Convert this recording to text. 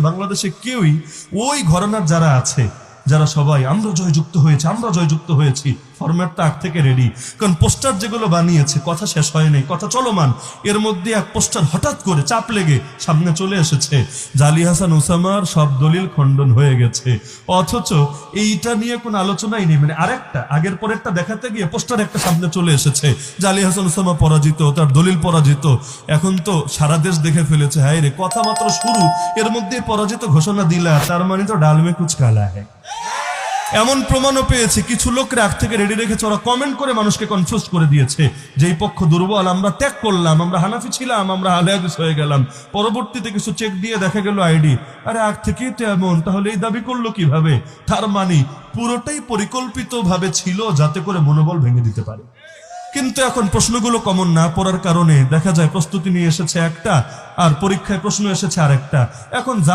বাংলাদেশে কেউই ওই ঘরানার যারা আছে, যারা সবাই আমরা জয়যুক্ত হয়েছি ফরম্যাটটা আগ থেকে রেডি। কারণ পোস্টার যেগুলো বানিয়েছে কথা শেষ হয় নাই, কথা চলমান, এর মধ্যে এক পোস্টার হঠাৎ করে চাপ লেগে সামনে চলে এসেছে, আলী হাসান ওসামার সব দলিল খণ্ডন হয়ে গেছে। অথচ এইটা নিয়ে কোনো আলোচনাই নেই, মানে আরেকটা আগের পরেরটা দেখাতে গিয়ে পোস্টার একটা সামনে চলে এসেছে, আলী হাসান ওসামা পরাজিত, তার দলিল পরাজিত। এখন তো সারা দেশ দেখে ফেলেছে, হায় রে কথা মাত্র শুরু, এর মধ্যে পরাজিত ঘোষণা দিলা, তার মানে তো ডাল মে কুছ কালা হ্যায়। এমন প্রমাণও পেয়েছে কিছু লোক রাগ থেকে রেডি রেখেছে, ওরা কমেন্ট করে মানুষকে কনফিউজ করে দিয়েছে, যেই পক্ষ দুর্বল আমরা ত্যাগ করলাম, আমরা হানাফি ছিলাম, আমরা আহলে হাদিস হয়ে গেলাম। পরবর্তীতে কিছু চেক দিয়ে দেখা গেল আইডি, আরে আগ থেকেই তো এমন, তাহলে এই দাবি করলো কিভাবে? তার মানে পুরোটাই পরিকল্পিত ভাবে ছিল যাতে করে মনোবল ভেঙে দিতে পারে। কিন্তু এখন প্রশ্নগুলো কমন না পড়ার কারণে দেখা যায় প্রস্তুতি নিয়ে এসেছে একটা, আর পরীক্ষায় প্রশ্ন এসেছে আরেকটা। এখন